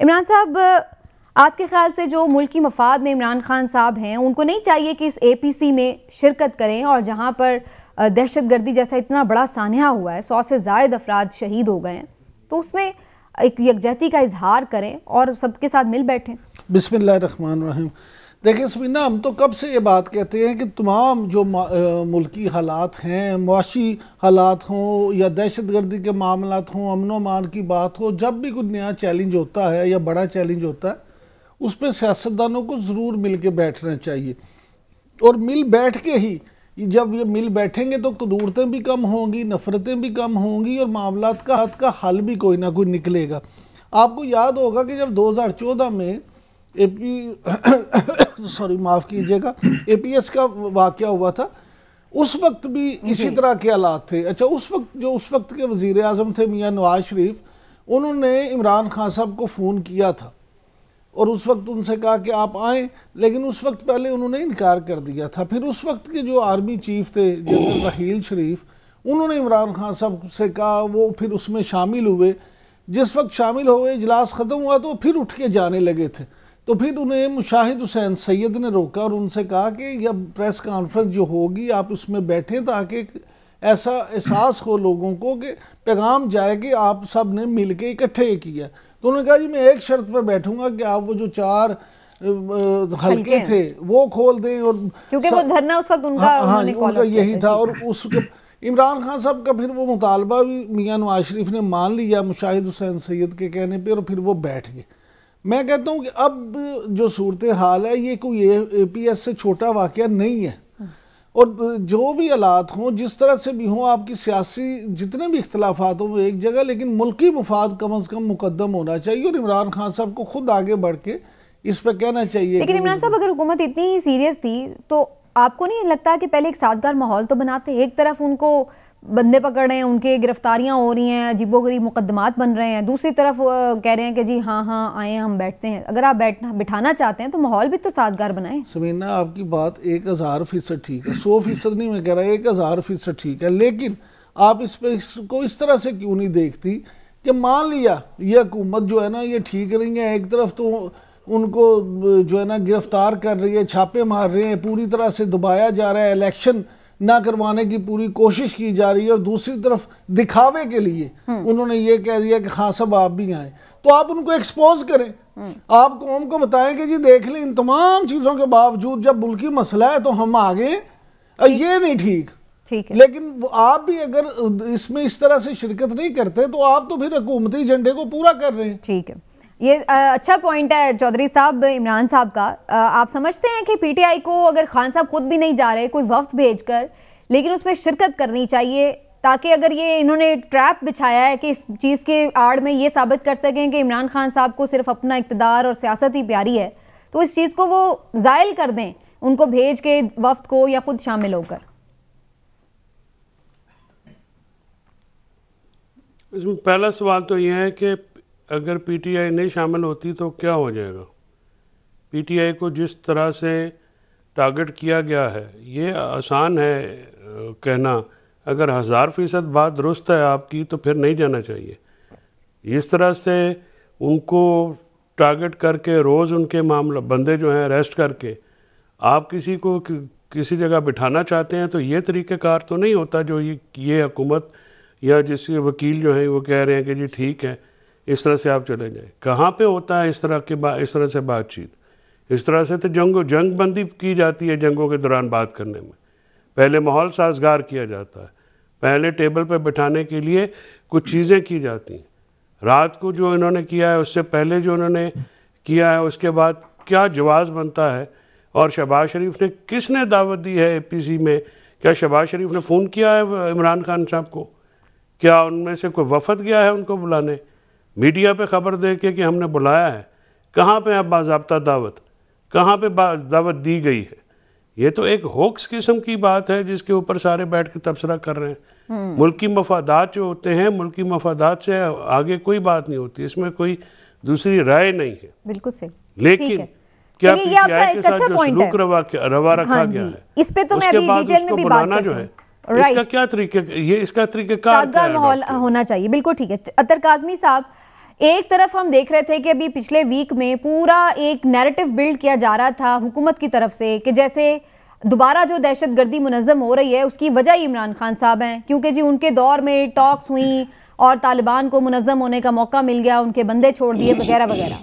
عمران صاحب، آپ کے خیال سے جو ملکی مفاد میں عمران خان صاحب ہیں ان کو نہیں چاہیے کہ اس اے پی سی میں شرکت کریں، اور جہاں پر دہشت گردی جیسا اتنا بڑا سانحہ ہوا ہے، 100 سے زائد افراد شہید ہو گئے ہیں، تو اس میں ایک یکجہتی کا اظہار کریں اور سب کے ساتھ مل بیٹھیں؟ بسم اللہ الرحمن الرحیم۔ دیکھیں سمینہ، ہم تو کب سے یہ بات کہتے ہیں کہ تمام جو ملکی حالات ہیں، معاشی حالات ہوں یا دہشت گردی کے معاملات ہوں، امن و امان کی بات ہو، جب بھی کوئی نیا چیلنج ہوتا ہے یا بڑا چیلنج ہوتا ہے، اس پہ سیاستدانوں کو ضرور مل کے بیٹھنا چاہیے، اور مل بیٹھ کے ہی جب یہ مل بیٹھیں گے تو قدورتیں بھی کم ہوں گی، نفرتیں بھی کم ہوں گی، اور معاملات کا حل بھی کوئی نہ کوئی نکلے گا۔ آپ کو یاد ہوگا کہ جب 2014 میں معاف کیجئے گا اے پی ایس کا واقعہ ہوا تھا، اس وقت بھی اسی طرح کے حالات تھے۔ اچھا، اس وقت کے وزیر اعظم تھے میاں نواز شریف، انہوں نے عمران خان صاحب کو فون کیا تھا اور اس وقت ان سے کہا کہ آپ آئیں، لیکن اس وقت پہلے انہوں نے انکار کر دیا تھا۔ پھر اس وقت کے جو آرمی چیف تھے جنرل رحیل شریف، انہوں نے عمران خان صاحب سے کہا، وہ پھر اس میں شامل ہوئے۔ جس وقت شامل ہوئے، اجلاس ختم ہوا تو پھر اٹھ کے جانے لگے تھے، تو پھر انہیں مشاہد حسین سید نے روکا اور ان سے کہا کہ یہ پریس کانفرنس جو ہوگی آپ اس میں بیٹھیں، تاکہ ایسا احساس ہو لوگوں کو کہ پیغام جائے کہ آپ سب نے مل کے اکٹھے کیا۔ تو انہوں نے کہا جی میں ایک شرط پر بیٹھوں گا کہ آپ وہ جو 4 حلقے تھے وہ کھول دیں، اور کیونکہ وہ دھرنا اس وقت ان کا یہی تھا، اور اس عمران خان صاحب کا پھر وہ مطالبہ بھی میاں نواز شریف نے مان لیا مشاہد حسین سید کے کہنے پہ، اور پھر وہ بیٹھ گئے۔ میں کہتا ہوں کہ اب جو صورتحال ہے، یہ کوئی اے پی ایس سے چھوٹا واقعہ نہیں ہے، اور جو بھی حالات ہوں، جس طرح سے بھی ہوں، آپ کی سیاسی جتنے بھی اختلافات ہوں ایک جگہ، لیکن ملکی مفاد کم از کم مقدم ہونا چاہیے، اور عمران خان صاحب کو خود آگے بڑھ کے اس پہ کہنا چاہیے۔ لیکن عمران صاحب، اگر حکومت اتنی ہی سیریس تھی تو آپ کو نہیں لگتا کہ پہلے ایک سازگار ماحول تو بناتے؟ ایک طرف ان کو بندے پکڑ رہے ہیں، ان کے گرفتاریاں ہو رہی ہیں، عجیب و غریب مقدمات بن رہے ہیں، دوسری طرف کہہ رہے ہیں کہ جی ہاں آئیں ہم بیٹھتے ہیں۔ اگر آپ بٹھانا چاہتے ہیں تو ماحول بھی تو سازگار بنائیں۔ سمینہ، آپ کی بات 1000% ٹھیک ہے، 100% نہیں میں کہہ رہا، 1000% ٹھیک ہے، لیکن آپ اس کو اس طرح سے کیوں نہیں دیکھتی کہ مان لیا یہ حکومت جو ہے نا یہ ٹھیک نہیں ہے، ایک طرف تو ان کو جو ہے نا گرفتار کر رہی ہے، چھاپے مار رہے ہیں، پوری طرح سے دبایا جا رہا ہے، الیکشن نہ کروانے کی پوری کوشش کی جا رہی ہے، اور دوسری طرف دکھاوے کے لیے انہوں نے یہ کہہ دیا کہ خان صاحب آپ بھی آئیں، تو آپ ان کو ایکسپوز کریں، آپ قوم کو بتائیں کہ جی دیکھ لیں ان تمام چیزوں کے باوجود جب ملکی مسئلہ ہے تو ہم آگے ہیں، یہ نہیں ٹھیک۔ لیکن آپ بھی اگر اس میں اس طرح سے شرکت نہیں کرتے تو آپ تو پھر حکومتی ایجنڈے کو پورا کر رہے ہیں۔ ٹھیک ہے، یہ اچھا پوائنٹ ہے چودھری صاحب عمران صاحب کا۔ آپ سمجھتے ہیں کہ پی ٹی آئی کو اگر خان صاحب خود بھی نہیں جا رہے، کوئی وفد بھیج کر، لیکن اس میں شرکت کرنی چاہیے، تاکہ اگر یہ انہوں نے ایک ٹریپ بچھایا ہے کہ اس چیز کے آڑ میں یہ ثابت کر سکیں کہ عمران خان صاحب کو صرف اپنا اقتدار اور سیاست ہی پیاری ہے، تو اس چیز کو وہ زائل کر دیں، ان کو بھیج کے وفد کو، یا خود شامل ہو کر؟ اس میں پہلا سوال تو یہ ہے کہ اگر پی ٹی آئی نہیں شامل ہوتی تو کیا ہو جائے گا؟ پی ٹی آئی کو جس طرح سے ٹارگٹ کیا گیا ہے، یہ آسان ہے کہنا، اگر 1000% بات درست ہے آپ کی تو پھر نہیں جانا چاہیے۔ اس طرح سے ان کو ٹارگٹ کر کے روز ان کے معاملہ بندے جو ہیں اریسٹ کر کے آپ کسی کو کسی جگہ بٹھانا چاہتے ہیں، تو یہ طریقہ کار تو نہیں ہوتا جو یہ حکومت یا جس کے وکیل جو ہیں وہ کہہ رہے ہیں کہ جی ٹھیک ہے اس طرح سے آپ چلے جائیں۔ کہاں پہ ہوتا ہے اس طرح سے بات چیت؟ اس طرح سے تو جنگ بندی کی جاتی ہے، جنگوں کے دوران بات کرنے میں پہلے ماحول سازگار کیا جاتا ہے، پہلے ٹیبل پہ بٹھانے کے لیے کچھ چیزیں کی جاتی ہیں۔ رات کو جو انہوں نے کیا ہے، اس سے پہلے جو انہوں نے کیا ہے، اس کے بعد کیا جواز بنتا ہے، اور شہباز شریف نے کس نے دعوت دی ہے اے پی سی میں؟ کیا شہباز شریف نے فون کیا ہے عمران خان صاحب کو؟ کیا ان میں سے کوئی وفد گیا ہے ان کو بلانے؟ میڈیا پہ خبر دے کے کہ ہم نے بلایا ہے، کہاں پہ اب باضابطہ دعوت، کہاں پہ دعوت دی گئی ہے؟ یہ تو ایک ہوکس قسم کی بات ہے جس کے اوپر سارے بیٹھ کے تبصرہ کر رہے ہیں۔ ملکی مفادات جو ہوتے ہیں، ملکی مفادات سے آگے کوئی بات نہیں ہوتی، اس میں کوئی دوسری رائے نہیں ہے۔ بالکل صحیح۔ لیکن کیا پی ٹی آئی کے ساتھ جو سلوک روا رکھا گیا ہے، اس پہ تو میں ابھی ڈیٹیل میں بھی بات کروں جو ہے، اس کا کیا طریقہ، یہ اس کا طریقہ کار سازگار ماحول ہونا چاہیے۔ بالکل ٹھیک ہے۔ اطہر کاظمی صاحب، ایک طرف ہم دیکھ رہے تھے کہ ابھی پچھلے ویک میں پورا ایک نیریٹو بلڈ کیا جا رہا تھا حکومت کی طرف سے کہ جیسے دوبارہ جو دہشت گردی منظم ہو رہی ہے اس کی وجہ ہی عمران خان صاحب ہیں، کیونکہ جی ان کے دور میں ٹاکس ہوئیں اور طالبان کو منظم ہونے کا موقع مل گیا، ان کے بندے چھوڑ دیے وغیرہ وغیرہ.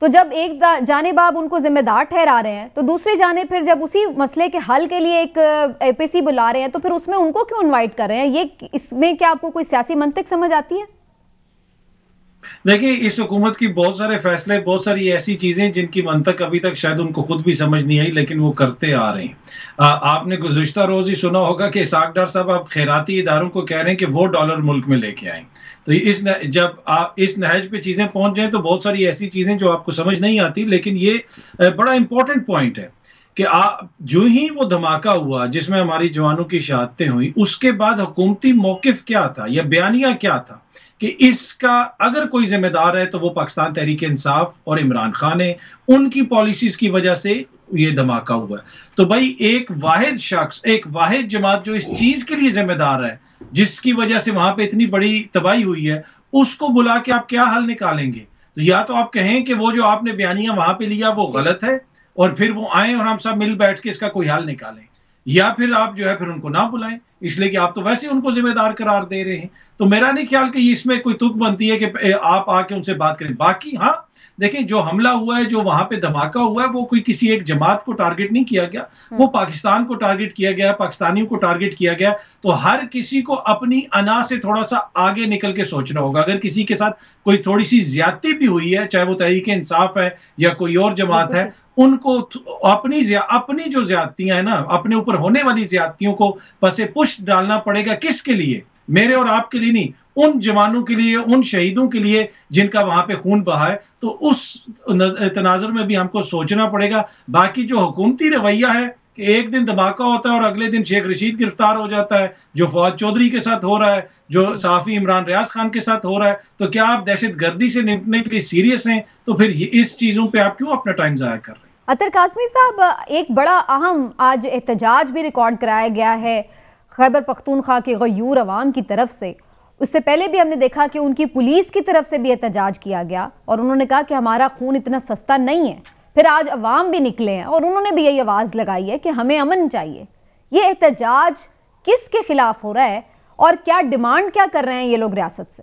تو جب ایک جانب آپ ان کو ذمہ دار ٹھہرا رہے ہیں تو دوسری جانب پھر جب اسی مسئلے کے حل کے لیے ایک اے پی سی بلا رہے ہیں تو پھر اس میں ان کو کیوں انوائٹ کر رہے ہیں؟ یہ اس میں کیا آپ کو کوئی سیاسی منطق سمجھ آتی ہے؟ دیکھیں اس حکومت کی بہت سارے فیصلے، بہت ساری ایسی چیزیں جن کی منطق ابھی تک شاید ان کو خود بھی سمجھ نہیں آئی، لیکن وہ کرتے آ رہے ہیں. آپ نے گزشتہ روز ہی سنا ہوگا کہ اسحاق ڈار صاحب آپ خیراتی اداروں کو کہہ رہے ہیں کہ وہ ڈالر ملک میں لے کے آئیں. تو جب آپ اس نہج پہ چیزیں پہنچ جائیں تو بہت ساری ایسی چیزیں جو آپ کو سمجھ نہیں آتی، لیکن یہ بڑا امپورٹنٹ پوائنٹ ہے کہ جو ہی وہ دھماکہ ہوا جس میں ہماری جوانوں کی شہادتیں ہوئی، اس کے بعد حکومتی موقف کیا تھا یا بیانیہ کیا تھا کہ اس کا اگر کوئی ذمہ دار ہے تو وہ پاکستان تحریک انصاف اور عمران خان ہے، ان کی پالیسیز کی وجہ سے یہ دھماکہ ہوا ہے. تو بھائی ایک واحد شخص، ایک واحد جماعت جو اس چیز کے لیے ذمہ دار ہے جس کی وجہ سے وہاں پہ اتنی بڑی تباہی ہوئی ہے، اس کو بلا کے آپ کیا حل نکالیں گے؟ تو یا تو آپ کہیں کہ وہ جو آپ نے بیانیہ وہاں پہ لیا وہ غلط ہے اور پھر وہ آئیں اور ہم سب مل بیٹھ کے اس کا کوئی حل نکالیں، یا پھر آپ جو ہے پھر ان کو نہ بلائیں، اس لیے کہ آپ تو ویسے ان کو ذمہ دار قرار دے رہے ہیں. تو میرا نہیں خیال کہ اس میں کوئی تک بنتی ہے کہ آپ آ کے ان سے بات کریں. باقی ہاں دیکھیں جو حملہ ہوا ہے، جو وہاں پہ دھماکہ ہوا ہے، وہ کوئی کسی ایک جماعت کو ٹارگٹ نہیں کیا گیا، وہ پاکستان کو ٹارگٹ کیا گیا، پاکستانیوں کو ٹارگٹ کیا گیا. تو ہر کسی کو اپنی انا سے تھوڑا سا آگے نکل کے سوچنا ہوگا. اگر کسی کے ساتھ کوئی تھوڑی سی زیادتی بھی ہوئی ہے، چاہے وہ تحریک انصاف ہے یا کوئی اور جماعت ہے، ان کو اپنی جو زیادتیاں ہیں نا، اپنے اوپر ہونے والی زیادتیوں کو پس پشت ڈالنا پڑے گا. کس کے لیے؟ میرے اور آپ کے لیے نہیں، ان جوانوں کے لیے، ان شہیدوں کے لیے جن کا وہاں پہ خون بہا ہے. تو اس تناظر میں بھی ہم کو سوچنا پڑے گا. باقی جو حکومتی رویہ ہے کہ ایک دن دھماکہ ہوتا ہے اور اگلے دن شیخ رشید گرفتار ہو جاتا ہے، جو فواد چودھری کے ساتھ ہو رہا ہے، جو صحافی عمران ریاض خان کے ساتھ ہو رہا ہے، تو کیا آپ دہشت گردی سے نمٹنے کے لیے سیریس ہیں؟ تو پھر اس چیزوں پہ آپ کیوں اپنا ٹائم ضائع کر رہے ہیں؟ اطہر قاسمی صاحب، ایک بڑا اہم آج احتجاج بھی ریکارڈ کرایا گیا ہے خیبر پختونخوا کے غیور عوام کی طرف سے. اس سے پہلے بھی ہم نے دیکھا کہ ان کی پولیس کی طرف سے بھی احتجاج کیا گیا اور انہوں نے کہا کہ ہمارا خون اتنا سستا نہیں ہے. پھر آج عوام بھی نکلے ہیں اور انہوں نے بھی یہی آواز لگائی ہے کہ ہمیں امن چاہیے. یہ احتجاج کس کے خلاف ہو رہا ہے اور کیا ڈیمانڈ کیا کر رہے ہیں یہ لوگ ریاست سے؟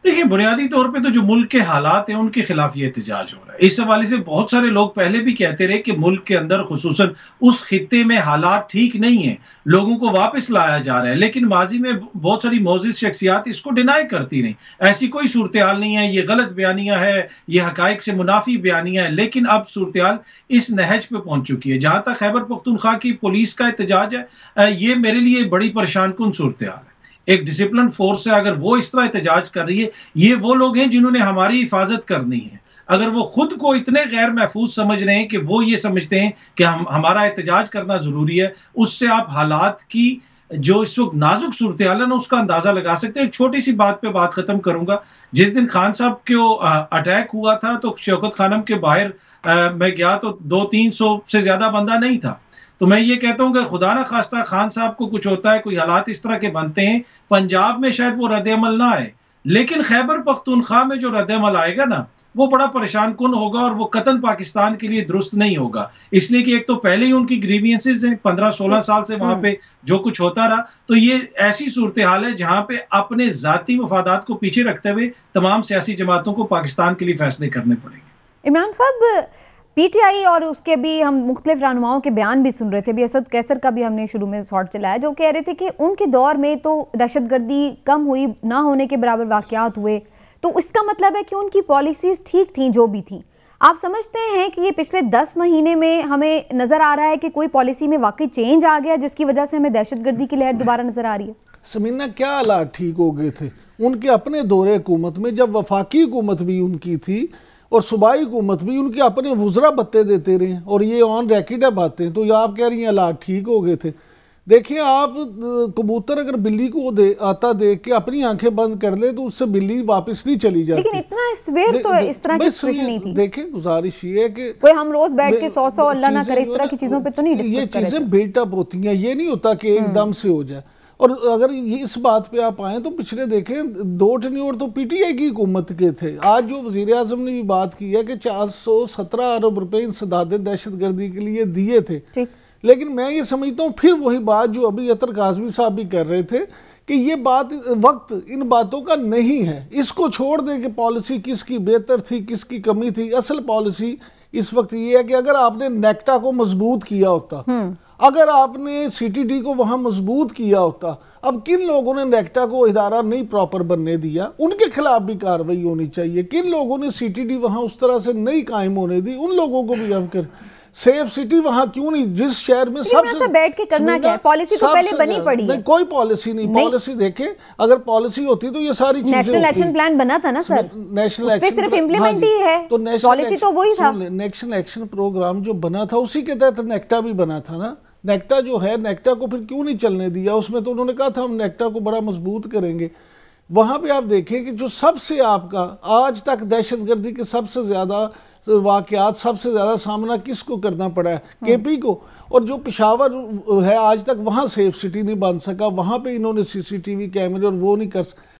دیکھیں بنیادی طور پہ تو جو ملک کے حالات ہیں ان کے خلاف یہ احتجاج ہو رہا ہے. اس حوالے سے بہت سارے لوگ پہلے بھی کہتے رہے کہ ملک کے اندر خصوصاً اس خطے میں حالات ٹھیک نہیں ہیں، لوگوں کو واپس لایا جا رہا ہے. لیکن ماضی میں بہت ساری معزز شخصیات اس کو ڈینائی کرتی رہیں، ایسی کوئی صورتحال نہیں ہے، یہ غلط بیانیہ ہے، یہ حقائق سے منافی بیانیہ ہے. لیکن اب صورتحال اس نہج پہ پہنچ چکی ہے. جہاں تک خیبر پختونخوا کی پولیس کا احتجاج ہے، یہ میرے لیے بڑی پریشان کن صورتحال ہے. ایک ڈسپلن فورس ہے، اگر وہ اس طرح احتجاج کر رہی ہے، یہ وہ لوگ ہیں جنہوں نے ہماری حفاظت کرنی ہے. اگر وہ خود کو اتنے غیر محفوظ سمجھ رہے ہیں کہ وہ یہ سمجھتے ہیں کہ ہمارا احتجاج کرنا ضروری ہے، اس سے آپ حالات کی جو اس وقت نازک صورتحال ہے نا اس کا اندازہ لگا سکتے ہیں. ایک چھوٹی سی بات پہ بات ختم کروں گا. جس دن خان صاحب کو اٹیک ہوا تھا تو شوکت خانم کے باہر میں گیا تو 200-300 سے زیادہ بندہ نہیں تھا. تو میں یہ کہتا ہوں کہ خدا نہ خواستہ خان صاحب کو کچھ ہوتا ہے، کوئی حالات اس طرح کے بنتے ہیں، پنجاب میں شاید وہ رد عمل نہ آئے، لیکن خیبر پختونخوا میں جو رد عمل آئے گا نا وہ بڑا پریشان کن ہوگا اور وہ قطعاً پاکستان کے لیے درست نہیں ہوگا. اس لیے کہ ایک تو پہلے ہی ان کی گریوینسز ہیں، 15-16 سال سے وہاں پہ جو کچھ ہوتا رہا. تو یہ ایسی صورتحال ہے جہاں پہ اپنے ذاتی مفادات کو پیچھے رکھتے ہوئے تمام سیاسی جماعتوں کو پاکستان کے لیے فیصلے کرنے پڑیں گے. عمران صاحب، پی ٹی آئی اور اس کے بھی ہم مختلف رہنماؤں کے بیان بھی سن رہے تھے. اسد کیسر کا بھی ہم نے شروع میں شارٹ چلایا، جو کہہ رہے تھے کہ ان کے دور میں تو دہشت گردی کم ہوئی، نہ ہونے کے برابر واقعات ہوئے. تو اس کا مطلب ہے کہ ان کی پالیسیز ٹھیک تھیں جو بھی تھیں. آپ سمجھتے ہیں کہ یہ پچھلے 10 مہینے میں ہمیں نظر آ رہا ہے کہ کوئی پالیسی میں واقعی چینج آ گیا جس کی وجہ سے ہمیں دہشت گردی کی لہر دوبارہ نظر آ رہی ہے؟ سمینہ، کیا حالات ٹھیک ہو گئے تھے ان کے اپنے دور حکومت میں، جب وفاقی حکومت بھی ان کی تھی اور صوبائی حکومت بھی، ان کے اپنے وزراء بتے دیتے رہے ہیں اور یہ آن ریکارڈ ہے باتیں. تو یہ آپ کہہ رہی ہیں حالات ٹھیک ہو گئے تھے. دیکھیں آپ، کبوتر اگر بلی کو آتا دیکھ کے اپنی آنکھیں بند کر لے تو اس سے بلی واپس نہیں چلی جاتی. لیکن اتنا سویر تو اس طرح کی سچویشن نہیں تھی. دیکھیں گزارش یہ ہے کہ کوئی ہم روز بیٹھ کے 100 اللہ نہ کرے اس طرح کی چیزوں پہ تو نہیں ڈسکس کرے. یہ چیزیں بلٹ اپ ہوتی ہیں، یہ نہیں ہوتا کہ ایک دم سے ہو جائے. اور اگر یہ اس بات پہ آپ آئیں تو پچھلے دیکھیں 2 ٹینیور تو پی ٹی آئی کی حکومت کے تھے. آج جو وزیر اعظم نے بھی بات کی ہے کہ 417 ارب روپے انسداد دہشت گردی کے لیے دیے تھے, لیکن میں یہ سمجھتا ہوں پھر وہی بات جو ابھی عطر کاظمی صاحب بھی کر رہے تھے کہ یہ بات وقت ان باتوں کا نہیں ہے. اس کو چھوڑ دیں کہ پالیسی کس کی بہتر تھی کس کی کمی تھی. اصل پالیسی اس وقت یہ ہے کہ اگر آپ نے نیکٹا کو مضبوط کیا ہوتا, اگر آپ نے سی ٹی ڈی کو وہاں مضبوط کیا ہوتا, اب کن لوگوں نے نیکٹا کو ادارہ نہیں پراپر بننے دیا, ان کے خلاف بھی کارروائی ہونی چاہیے. کن لوگوں نے سی ٹی ڈی وہاں اس طرح سے نہیں قائم ہونے دی, ان لوگوں کو بھی ہم کر. سیف سٹی وہاں کیوں نہیں, جس شہر میں سب سے بیٹھ کے کرنا کیا ہے, پالیسی تو پہلے بنی پڑی ہے. نہیں کوئی پالیسی نہیں, پالیسی دیکھیں اگر پالیسی ہوتی تو یہ ساری چیزیں نیشنل ایکشن پلان بنا تھا نا سر, نیشنل ایکشن صرف امپلیمنٹ ہی ہے, پالیسی تو وہی تھا. نیشنل ایکشن پروگرام جو بنا تھا اسی کے تحت نیکٹا بھی بنا تھا نا. نیکٹا جو ہے, نیکٹا کو پھر کیوں نہیں چلنے دیا, اس میں تو انہوں نے کہا تھا ہم نیکٹا کو بڑا مضبوط کریں گے. وہاں پہ آپ دیکھیں کہ جو سب سے آپ کا آج تک دہشت گردی کے سب سے زیادہ واقعات سب سے زیادہ سامنا کس کو کرنا پڑا ہے, کے پی کو. اور جو پشاور ہے آج تک وہاں سیف سٹی نہیں بن سکا, وہاں پہ انہوں نے سی سی ٹی وی کیمرے اور وہ نہیں کر